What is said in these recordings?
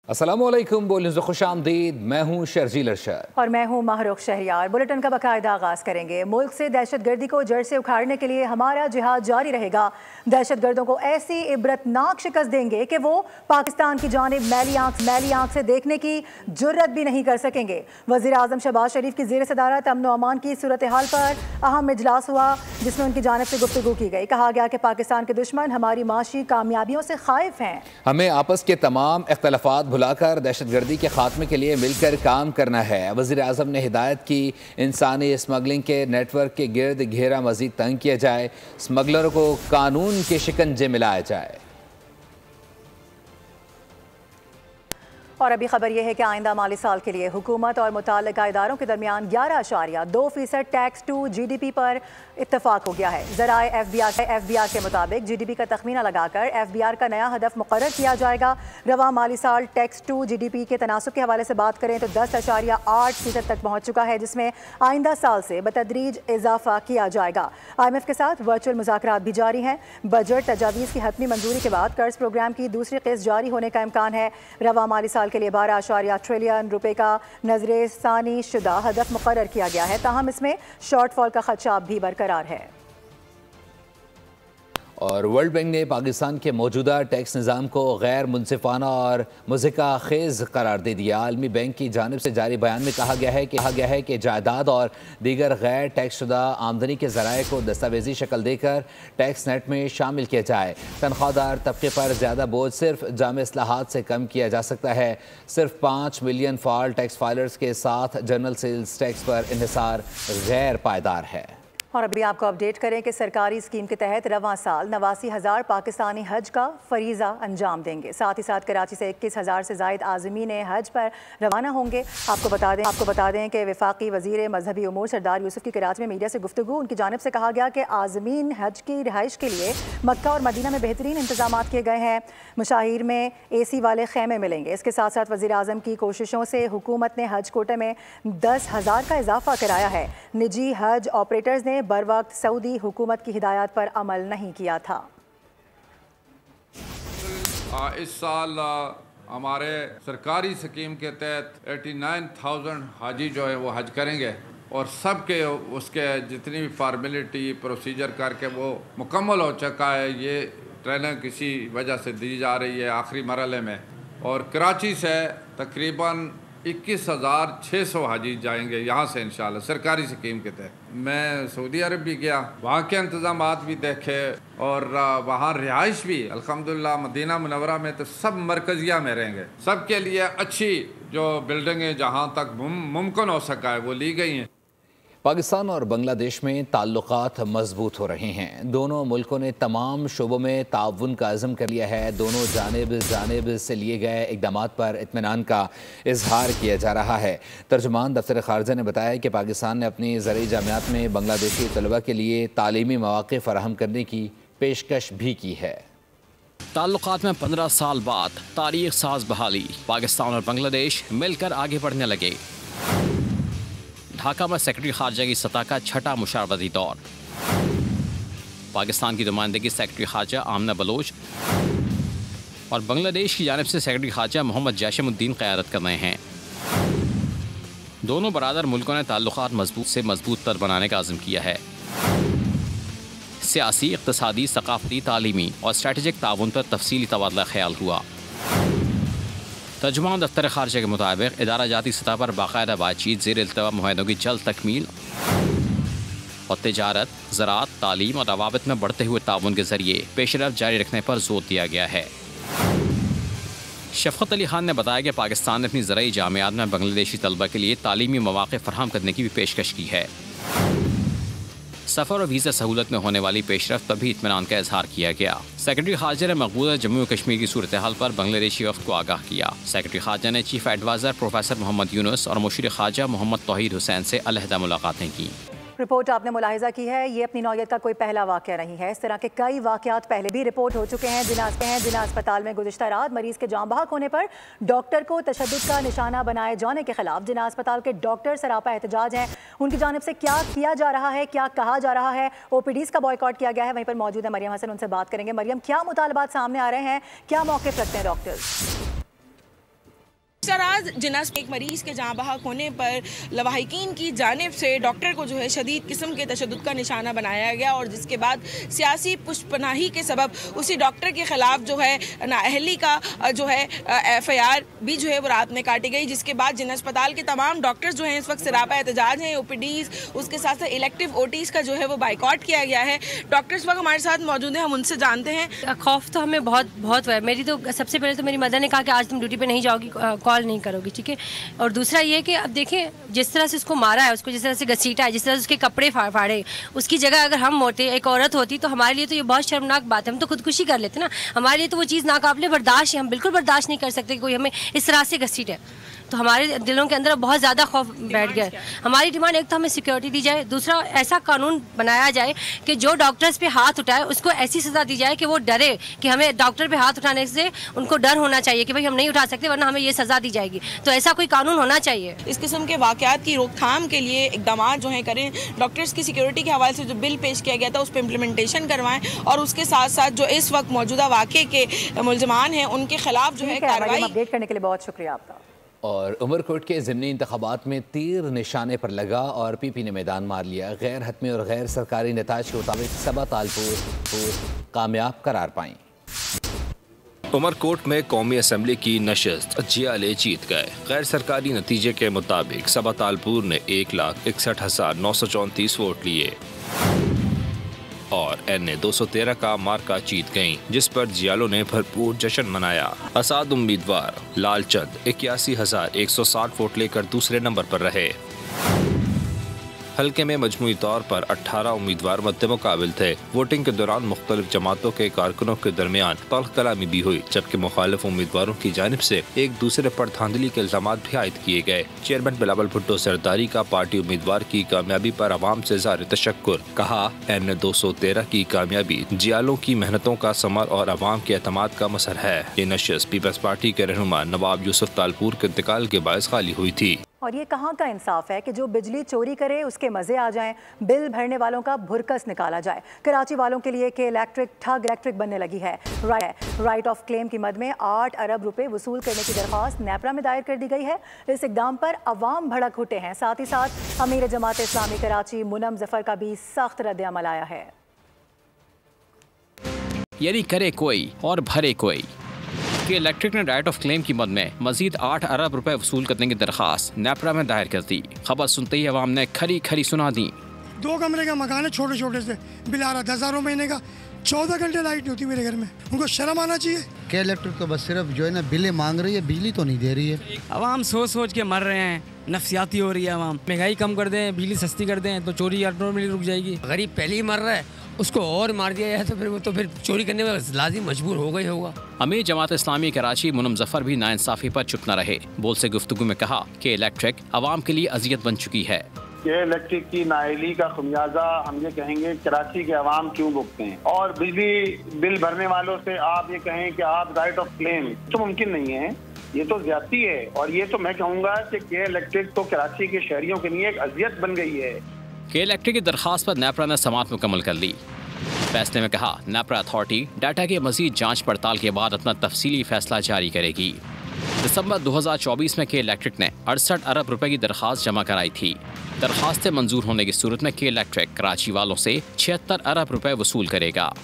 अस्सलामुअलैकुम, बोलें से खुशामदीद। मैं हूँ शर्जील अरशद और मैं हूँ महरुख शहरियार। बुलेटिन का बाकायदा आगाज़ करेंगे। मुल्क से दहशतगर्दी को जड़ से उखाड़ने के लिए हमारा जिहाद जारी रहेगा। दहशतगर्दों को ऐसी इबरतनाक शिकस्त देंगे कि वो पाकिस्तान की जानिब मैली आंख से देखने की जुर्रत भी नहीं कर सकेंगे। वज़ीर आज़म शहबाज शरीफ की ज़ेर सदारत अमन व अमान की सूरत हाल पर अहम इजलास हुआ, जिसमें उनकी जानिब से गुफ्तगू की गई। कहा गया कि पाकिस्तान के दुश्मन हमारी माशी कामयाबियों से खाइफ हैं। हमें आपस के तमाम इख्तलाफात भुलाकर दहशतगर्दी के खात्मे के लिए मिलकर काम करना है। वज़ीर आज़म ने हिदायत की इंसानी स्मगलिंग के नेटवर्क के गिर्द घेरा मज़ीद तंग किया जाए, स्मगलरों को कानून के शिकंजे में लाया जाए। और अभी खबर यह है कि आइंदा माली साल के लिए हुकूमत और मुताल्लिका इदारों के दरमियान 11.2% टैक्स टू GDP पर इत्तफाक हो गया है। ज़राए FBR के मुताबिक GDP का तखमीना लगाकर FBR का नया हदफ मुकर्रर किया जाएगा। रवा माली साल टैक्स टू GDP के तनासुब के हवाले से बात करें तो 10.8% तक पहुँच चुका है, जिसमें आइंदा साल से बतदरीज इजाफा किया जाएगा। IMF के साथ वर्चुअल मुज़ाकरात भी जारी हैं। बजट तजावीज़ की हतमी मंजूरी के बाद कर्ज प्रोग्राम की दूसरी किस्त जारी होने का इम्कान है। रवा माली साल के लिए 12.8 ट्रिलियन रुपए का नजरसानी शुदा हदफ मुकर्रर किया गया है, ताहम इसमें शॉर्टफॉल का खदशा भी बरकरार है। और वर्ल्ड बैंक ने पाकिस्तान के मौजूदा टैक्स निज़ाम को गैर मुनसिफाना और मुज़िका खेज़ करार दे दिया। आलमी बैंक की जानिब से जारी बयान में कहा गया है कि जायदाद और दीगर गैर टैक्स शुदा आमदनी के ज़राए को दस्तावेजी शक्ल देकर टैक्स नेट में शामिल किया जाए। तनख्वाहदार तबके पर ज़्यादा बोझ सिर्फ जामे इस्लाहात से कम किया जा सकता है। सिर्फ 5 मिलियन फाल टैक्स फाइलर्स के साथ जनरल सेल्स टैक्स पर इन्हिसार गैर पायदार है। और अभी आपको अपडेट करें कि सरकारी स्कीम के तहत रवां साल 89,000 पाकिस्तानी हज का फरीज़ा अंजाम देंगे। साथ ही साथ कराची से 21,000 से ज़ायद आज़मीन हज पर रवाना होंगे। आपको बता दें कि वफाकी वज़ीर मजहबी उमूर सरदार यूसुफ की कराची में मीडिया से गुफ्तगू, उनकी जानिब से कहा गया कि आज़मीन हज की रिहाइश के लिए मक्का और मदीना में बेहतरीन इंतजाम किए गए हैं। मशाहिर में AC वाले खैमे मिलेंगे। इसके साथ साथ वज़ीर आज़म की कोशिशों से हुकूमत ने हज कोटे में 10,000 का इजाफा कराया है। निजी हज ऑपरेटर्स ने बर वक्त सऊदी हुकूमत की हिदायत पर अमल नहीं किया था। इस साल हमारे सरकारी स्कीम के तहत 89,000 हाजी जो है वो हज करेंगे और सब के उसके जितनी भी फार्मेलिटी प्रोसीजर करके वो मुकम्मल हो चुका है। ये ट्रेनिंग किसी वजह से दी जा रही है आखिरी मरहले में, और कराची से तकरीबन 21,600 हाजी जाएंगे यहाँ से इंशाल्लाह सरकारी स्कीम के तहत। मैं सऊदी अरब भी गया, वहाँ के इंतज़ामात भी देखे और वहाँ रिहाइश भी अल्हम्दुलिल्लाह मदीना मुनव्वरा में तो सब मरकज़िया में रहेंगे। सब के लिए अच्छी जो बिल्डिंगें जहाँ तक मुमकिन हो सका है वो ली गई हैं। पाकिस्तान और बांग्लादेश में ताल्लुकात मजबूत हो रहे हैं। दोनों मुल्कों ने तमाम शोबों में ताउन का अज़म कर लिया है। दोनों जानिब से लिए गए इक़दामात पर इत्मीनान का इजहार किया जा रहा है। तर्जुमान दफ्तर ख़ारजा ने बताया कि पाकिस्तान ने अपनी ज़रई जामियात में बांग्लादेशी तलबा के लिए तालीमी मौक़े फ़राहम करने की पेशकश भी की है। ताल्लुकात में 15 साल बाद तारीख साज बहाली, पाकिस्तान और बांग्लादेश मिलकर आगे बढ़ने लगे। ढाका में सेक्रेटरी खारजा की सतह का छठा मुशावरती दौर। पाकिस्तान की नुमाइंदगी सेक्रेटरी खारजा आमना बलोच और बांग्लादेश की जानिब से सेक्रेटरी खारजा मोहम्मद जैशमुद्दीन क़यादत कर रहे हैं। दोनों बरादर मुल्कों ने ताल्लुकात मजबूत से मजबूत तर बनाने का अज़म किया है। सियासी, इक़्तिसादी, सक़ाफ़ती, तालीमी और स्ट्रेटेजिक ताउन पर तफसीली तबादला ख्याल हुआ। तर्जुमान दफ्तर ख़ारजा के मुताबिक इदारा जाती सतह पर बाकायदा बातचीत, ज़ेर इल्तवा मुआहदों की जल्द तकमील और तिजारत, ज़राअत, तालीम और रवाबित में बढ़ते हुए ताउन के ज़रिए पेशरफ्त जारी रखने पर जोर दिया गया है। शफ़क़त अली खान ने बताया कि पाकिस्तान ने अपनी ज़रई जामियात में बांग्लादेशी तलबा के लिए तालीमी मौक़े फ़राहम करने की भी पेशकश की है। सफ़र और वीज़ा सहूलत में होने वाली पेशरफ्त पर भी इत्मीनान का इजहार किया गया। सेक्रेटरी खारजा ने मकबूजा जम्मू कश्मीर की सूरत हाल पर बांग्लादेशी वफ़द को आगाह किया। सेक्रेटरी खारजा ने chief adviser professor Mohammad Yunus और मुशीर खारजा मोहम्मद तौहीद हुसैन से अलहदा मुलाकातें की। रिपोर्ट आपने मुलाहिजा की है, ये अपनी नौयत का कोई पहला वाक़या नहीं है। इस तरह के कई वाक़यात पहले भी रिपोर्ट हो चुके हैं। जिना अस्पताल में गुज़िश्ता रात मरीज के जाँ बहक होने पर डॉक्टर को तशद्दुद का निशाना बनाए जाने के खिलाफ जिना अस्पताल के डॉक्टर सरापा एहतजाज हैं। उनकी जानिब से क्या किया जा रहा है, क्या कहा जा रहा है, OPDs का बॉयकॉट किया गया है। वहीं पर मौजूद है मरियम हसन, उनसे बात करेंगे। मरियम, क्या मुतालबात सामने आ रहे हैं, क्या मौक़िफ़ रखते हैं डॉक्टर्स? दूसरा राज जिनस, एक मरीज के जहाँ बहक होने पर लवाहिकीन की जानिब से डॉक्टर को जो है शदीद किस्म के तशद्दुद का निशाना बनाया गया और जिसके बाद सियासी पुष्पनाही के सबब उसी डॉक्टर के खिलाफ जो है नाअहली का जो है FIR भी जो है वो रात में काटी गई, जिसके बाद जिन अस्पताल के तमाम डॉक्टर्स जो हैं इस वक्त सरापा एहतजाज हैं। OPDs, उसके साथ साथ इलेक्टिव OTs का जो है वो बाइकआउट किया गया है। डॉक्टर्स वक्त हमारे साथ मौजूद हैं, हम उनसे जानते हैं। खौफ तो हमें बहुत बहुत हुआ है। मेरी तो सबसे पहले तो मेरी मदर ने कहा कि आज तुम ड्यूटी पे नहीं जाओगी, कॉल नहीं करोगी, ठीक है। और दूसरा ये कि अब देखिए जिस तरह से उसको मारा है, उसको जिस तरह से घसीटा है, जिस तरह से उसके कपड़े फाड़े, उसकी जगह अगर हम होते, एक औरत होती, तो हमारे लिए तो ये बहुत शर्मनाक बात है। हम तो खुदकुशी कर लेते ना, हमारे लिए तो वो चीज़ नाकाबिले बर्दाश्त है। हम बिल्कुल बर्दाश्त नहीं कर सकते कि कोई हमें इस तरह से घसीटे। तो हमारे दिलों के अंदर बहुत ज़्यादा खौफ बैठ गया है। हमारी डिमांड एक तो हमें सिक्योरिटी दी जाए, दूसरा ऐसा कानून बनाया जाए कि जो डॉक्टर्स पे हाथ उठाए उसको ऐसी सज़ा दी जाए कि वो डरे, कि हमें डॉक्टर पे हाथ उठाने से उनको डर होना चाहिए कि भाई हम नहीं उठा सकते वरना हमें ये सज़ा दी जाएगी। तो ऐसा कोई कानून होना चाहिए। इस किस्म के वाक़यात की रोकथाम के लिए इक़दाम जो हैं करें, डॉक्टर्स की सिक्योरिटी के हवाले से जो बिल पेश किया गया था उस पर इम्प्लीमेंटेशन करवाएं और उसके साथ साथ जो इस वक्त मौजूदा वाक़े के मुलजमान हैं उनके खिलाफ जो है कार्रवाई। अपडेट करने के लिए बहुत शुक्रिया आपका। और उमरकोट के ज़िमनी इंतखाबात में तीर निशाने पर लगा और PP ने मैदान मार लिया। गैर हतमी और गैर सरकारी नताज के मुताबिक सबा तालपुर कामयाब करार पाई। उमरकोट में कौमी असम्बली की नशस्त जियाले जीत गए। गैर सरकारी नतीजे के मुताबिक सबा तालपुर ने 1,61,934 वोट लिए और NA 213 का मार्का जीत गईं, जिस पर जियालों ने भरपूर जश्न मनाया। आसाद उम्मीदवार लालचंद 81,160 वोट लेकर दूसरे नंबर पर रहे। हल्के में मजमूई तौर पर 18 उम्मीदवार मद्दे मुकाबिल थे। वोटिंग के दौरान मुख्तलिफ जमातों के कारकुनों के दरमियान तल्ख कलामी भी हुई, जबकि मुखालिफ उम्मीदवारों की जानिब से एक दूसरे पर धांधली के इल्जाम भी आयद किए गए। चेयरमैन बिलावल भुट्टो सरदारी का पार्टी उम्मीदवार की कामयाबी पर अवाम से ज़ाहिर तशक्कुर। कहा, NA 213 की कामयाबी जियालों की मेहनतों का समर और अवाम के एतमाद का मसर है। ये नशस्त पीपल्स पार्टी के रहनुमा नवाब यूसुफ तालपुर के इंतकाल के बायस खाली हुई थी। और ये कहाँ का इंसाफ है कि जो बिजली चोरी करे उसके मजे आ जाएं, बिल भरने वालों का भुरकस निकाला जाए। कराची वालों के लिए के इलेक्ट्रिक ठग इलेक्ट्रिक बनने लगी है। राइट ऑफ क्लेम की मद में 8 अरब रुपए वसूल करने की दरख्वास्त नेपरा में दायर कर दी गई है। इस इकदाम पर अवाम भड़क उठे हैं। साथ ही साथ अमीर जमात इस्लामी कराची मुनम जफर का भी सख्त रद्द-ए-अमल आया है। यानी करे कोई और भरे कोई कि इलेक्ट्रिक ने राइट ऑफ क्लेम की मद में मजीद 8 अरब रुपए वसूल करने की दरख्वास्त नेपरा में दायर कर दी। खबर सुनते ही अवाम ने खरी खरी सुना दी। 2 कमरे का मकान है, छोटे छोटे से, बिल आ रहा 10,000 महीने का, 14 घंटे लाइट नहीं होती मेरे घर में। उनको शर्म आना चाहिए। क्या इलेक्ट्रिक तो बस सिर्फ जो है ना बिलें मांग रही है, बिजली तो नहीं दे रही है। अवाम सोच सोच के मर रहे हैं, नफसियाती हो रही है। अवाम महंगाई कम कर दें, बिजली सस्ती कर दें तो चोरी ऑटोमेटिक रुक जाएगी। गरीब पहले ही मर रहा है, उसको और मार दिया जाए तो फिर वो तो फिर चोरी करने में लाजिम मजबूर होगा ही होगा। अमीर जमात इस्लामी कराची मुनम जफर भी नाइंसाफी पर चुप न रहे। बोल से गुफ्तगू में कहा कि इलेक्ट्रिक अवाम के लिए अजियत बन चुकी है। कि इलेक्ट्रिक की नाअहली का खमियाजा हम ये कहेंगे कराची के अवाम क्यों भुगते हैं, और बिजली बिल भरने वालों से आप ये कहें कि आप राइट ऑफ क्लेम, तो मुमकिन नहीं है। ये तो ज्यादती है और ये तो मैं कहूँगा कि इलेक्ट्रिक तो कराची के शहरियों के लिए एक अजियत बन गई है। के इलेक्ट्रिक की दरख्वास्त पर नेपरा ने समाअत मुकम्मल कर ली। फैसले में कहा, नेपरा अथॉरिटी डाटा की मजीद जांच पड़ताल के बाद अपना तफसीली फैसला जारी करेगी। दिसंबर 2024 में के इलेक्ट्रिक ने 68 अरब रुपए की दरख्वास्त जमा कराई थी। दरख्वास्तें मंजूर होने की सूरत में के इलेक्ट्रिक कराची वालों से 76 अरब रुपए वसूल करेगा।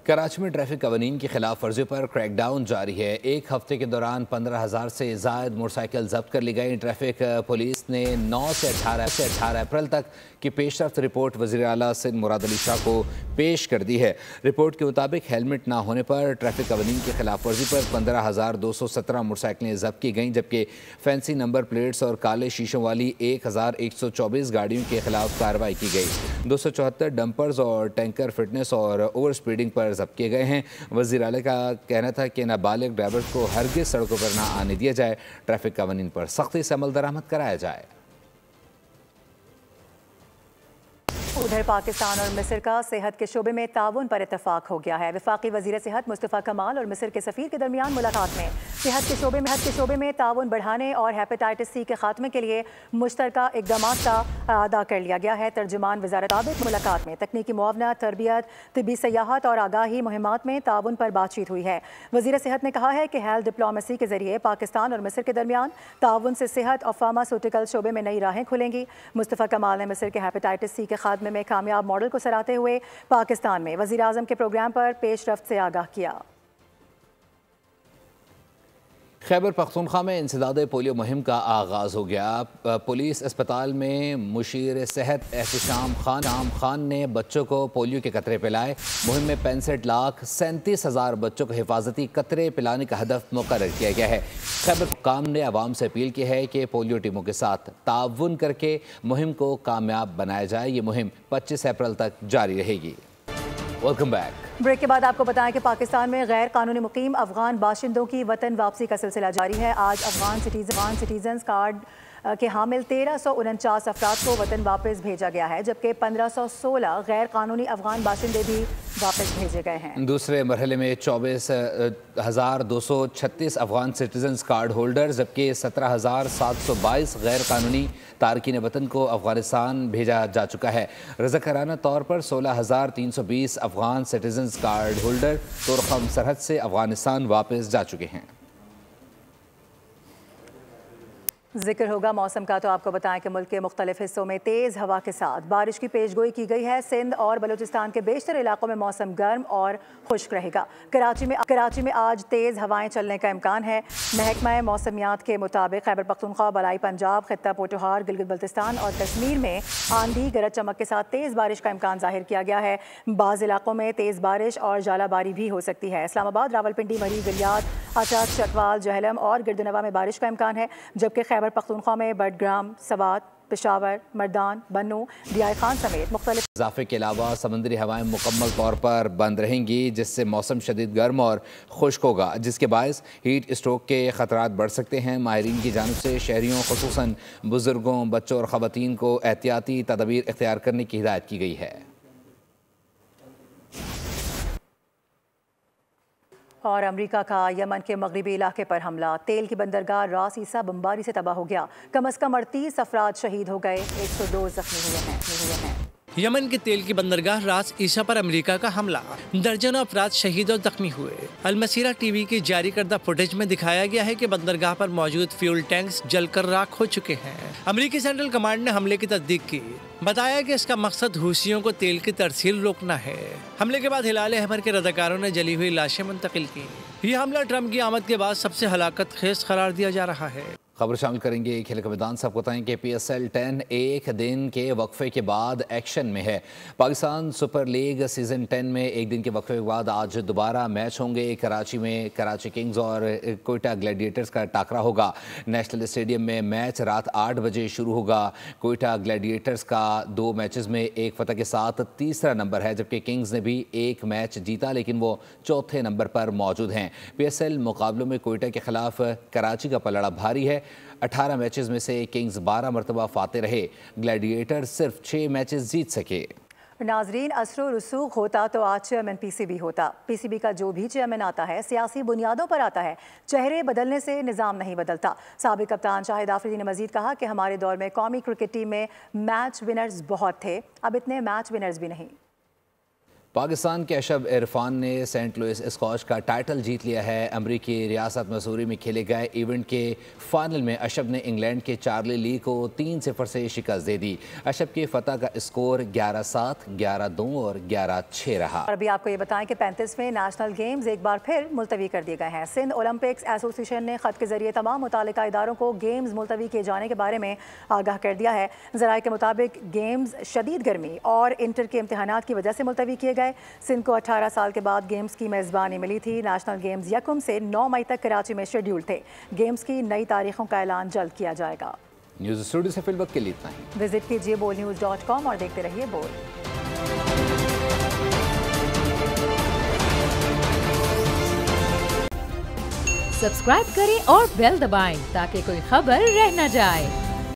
कराची में ट्रैफिक कवानीन की खिलाफ वर्जी पर क्रैकडाउन जारी है। एक हफ्ते के दौरान 15,000 से ज़ायद मोटरसाइकिल जब्त कर ली गई। ट्रैफिक पुलिस ने 9 से 18 अप्रैल तक की पेशरफ्त रिपोर्ट वज़ीर आला सिंध मुराद अली शाह को पेश कर दी है। रिपोर्ट के मुताबिक हेलमेट ना होने पर ट्रैफिक कवानीन की खिलाफ वर्जी पर 15,217 मोटरसाइकिलें जब्त की गईं, जबकि फैंसी नंबर प्लेट्स और काले शीशों वाली 1,124 गाड़ियों के खिलाफ कार्रवाई की गई। 274 डंपर्स और टैंकर फिटनेस और ओवर स्पीडिंग पर जब्त किए गए हैं। वज़ीर आला का कहना था कि नाबालिग ड्राइवर्स को हरगिज़ सड़कों पर ना आने दिया जाए, ट्रैफिक कवानीन पर सख्ती से अमल दरामद कराया जाए। उधर पाकिस्तान और मिस्र का सेहत के शोबे में ताउन पर इत्तफाक हो गया है। वफाकी वजीर सेहत मुस्तफ़ा कमाल और मिस्र के सफ़ीर के दरमियान मुलाकात में सेहत के शोबे में ताउन बढ़ाने और हेपेटाइटिस सी के खात्मे के लिए मुश्तरका इक़दामात का अदा कर लिया गया है। तर्जुमान वज़ारत आबिद मुलाकात में तकनीकी मुआवना, तरबियत, तिब्बी सयाहत और आगाही मुहिमात में ताउन पर बातचीत हुई है। वज़ीर सेहत ने कहा है कि हेल्थ डिप्लोमेसी के जरिए पाकिस्तान और मिस्र के दरमियान ताउन से सेहत और फार्मास्यूटिकल शोबे में नई राहें खुलेंगी। मुस्तफ़ा कमाल ने मिस्र के हेपेटाइटिस सी के खात्मे में कामयाब मॉडल को सराहते हुए पाकिस्तान में वज़ीर आज़म के प्रोग्राम पर पेशरफ्त से आगाह किया। खैबर पख्तूनख्वा में इंसदाद पोलियो मुहिम का आगाज़ हो गया। पुलिस अस्पताल में मुशीर सेहत एहतिशाम खान ने बच्चों को पोलियो के कतरे पिलाए। मुहिम में 65,37,000 बच्चों को हिफाजती कतरे पिलाने का हदफ मुकर्रर किया गया है। खैबर हुक्काम ने आवाम से अपील की है कि पोलियो टीमों के साथ ताउन करके मुहिम को कामयाब बनाया जाए। ये मुहिम 25 अप्रैल तक जारी रहेगी। Welcome back. ब्रेक के बाद आपको बताएं कि पाकिस्तान में गैर कानूनी मुकीम अफगान बाशिंदों की वतन वापसी का सिलसिला जारी है। आज अफगान सिटीजन कार्ड के हामिल 1349 अफराद को वतन वापस भेजा गया है, जबकि 1516 गैर कानूनी अफगान बाशिंदे भी वापस भेजे गए हैं। दूसरे मरहले में 24,236 अफगान सिटीजन कार्ड होल्डर जबकि 17,722 गैर कानूनी तारकीन वतन को अफगानिस्तान भेजा जा चुका है। रज़ाकाराना तौर पर 16,320 अफगान सिटीजन कार्ड होल्डर तुरखम सरहद से अफगानिस्तान वापस जा चुके हैं। जिक्र होगा मौसम का, तो आपको बताएं कि मुल्क के मुख्तलिफ हिस्सों में तेज़ हवा के साथ बारिश की पेशगोई की गई है। सिंध और बलूचिस्तान के बेशतर इलाकों में मौसम गर्म और खुश्क रहेगा। कराची में आज तेज़ हवाएं चलने का इम्कान है। महकमा मौसमियात के मुताबिक खैबर पख्तूनख्वा, बलाई पंजाब, खित्ता पोठोहार, गिलगित बल्तिस्तान और कश्मीर में आंधी गरज चमक के साथ तेज़ बारिश का इम्कान जाहिर किया गया है। बाज़ इलाकों में तेज़ बारिश और जालाबारी भी हो सकती है। इस्लामाबाद, रावलपिंडी, मरी, विलियात, अटक, चकवाल, जहलम और गिरदनवा में बारिश का इम्कान है, जबकि खैबर पख्तूनख्वा में बडग्राम, सवात, पेशावर, मर्दान, बन्नू, डियाई खान समेत मुख्तलिफ इजाफे के अलावा समुद्री हवाएं मुकम्मल तौर पर बंद रहेंगी, जिससे मौसम शदीद गर्म और खुश्क होगा, जिसके बायस हीट स्ट्रोक के ख़तरात बढ़ सकते हैं। माहिरीन की जानिब से शहरियों, खुसूसन बुजुर्गों, बच्चों और ख़वातीन को एहतियाती तदबीर इख्तियार करने की हिदायत की गई है। और अमेरिका का यमन के मगरबी इलाके पर हमला, तेल की बंदरगाह रास ईसा बमबारी से तबाह हो गया। कम अज़ कम 38 अफराद शहीद हो गए, 102 जख्मी हुए हैं। यमन के तेल की बंदरगाह रास ईसा पर अमेरिका का हमला, दर्जनों अफराद शहीद और जख्मी हुए। अलमसीरा टीवी की जारी करदा फुटेज में दिखाया गया है कि बंदरगाह पर मौजूद फ्यूल टैंक्स जलकर राख हो चुके हैं। अमेरिकी सेंट्रल कमांड ने हमले की तस्दीक की, बताया कि इसका मकसद हूसियों को तेल की तरसील रोकना है। हमले के बाद हिलाल अहमर के रज़ाकारों ने जली हुई लाशें मुंतकिल की। यह हमला ट्रंप की आमद के बाद सबसे हलाकत खेज करार दिया जा रहा है। खबर शामिल करेंगे खेल के मैदान से। आपको बताएं कि PSL 10 एक दिन के वक्फे के बाद एक्शन में है। पाकिस्तान सुपर लीग सीज़न 10 में एक दिन के वक्फे के बाद आज दोबारा मैच होंगे। कराची में कराची किंग्स और कोयटा ग्लैडिएटर्स का टाकरा होगा। नेशनल स्टेडियम में मैच रात 8 बजे शुरू होगा। कोयटा ग्लैडिएटर्स का 2 मैचेस में 1 फतह के साथ तीसरा नंबर है, जबकि किंग्स ने भी 1 मैच जीता लेकिन वो चौथे नंबर पर मौजूद हैं। PSL मुकाबलों में कोयटा के खिलाफ कराची का पलड़ा भारी है। 18 मैचेस में से किंग्स 12 मरतबा फाते रहे, ग्लैडिएटर सिर्फ 6 मैचेस जीत सके। नाजरीन, असर रसूख होता तो आज चेयरमैन PCB होता। PCB का जो भी चेयरमैन आता है सियासी बुनियादों पर आता है, चेहरे बदलने से निज़ाम नहीं बदलता। साबिक कप्तान शाहिद आफरीदी ने मजीद कहा कि हमारे दौर में कौमी क्रिकेट टीम में मैच विनर्स बहुत थे, अब इतने मैच विनर्स भी नहीं। पाकिस्तान के अशब इरफान ने सेंट लुइस स्कॉच का टाइटल जीत लिया है। अमरीकी रियासत मसूरी में खेले गए इवेंट के फाइनल में अशब ने इंग्लैंड के चार्ली ली को 3-0 से शिकस्त दे दी। अशब की फतह का स्कोर 11-7, 11-2 और 11-6 रहा। और अभी आपको ये बताएं कि 35वें नेशनल गेम्स एक बार फिर मुलतवी कर दिए गए हैं। सिंध ओलंपिक्स एसोसिएशन ने खत के जरिए तमाम मुतालिका इदारों को गेम्स मुलतवी किए जाने के बारे में आगाह कर दिया है। ज़राए के मुताबिक गेम्स शदीद गर्मी और इंटर के इम्तहानात की वजह से मुलतवी किए गए। सिंध को 18 साल के बाद गेम्स की मेज़बानी मिली थी। नेशनल गेम्स 1 से 9 मई तक कराची में शेड्यूल थे। गेम्स की नई तारीखों का ऐलान जल्द किया जाएगा। न्यूज़ स्टूडियो से फिल वक्त के लिए इतना ही। विजिट कीजिए bolnews.com और देखते रहिए बोल। सब्सक्राइब करें और बेल दबाएं ताकि कोई खबर रह न जाए।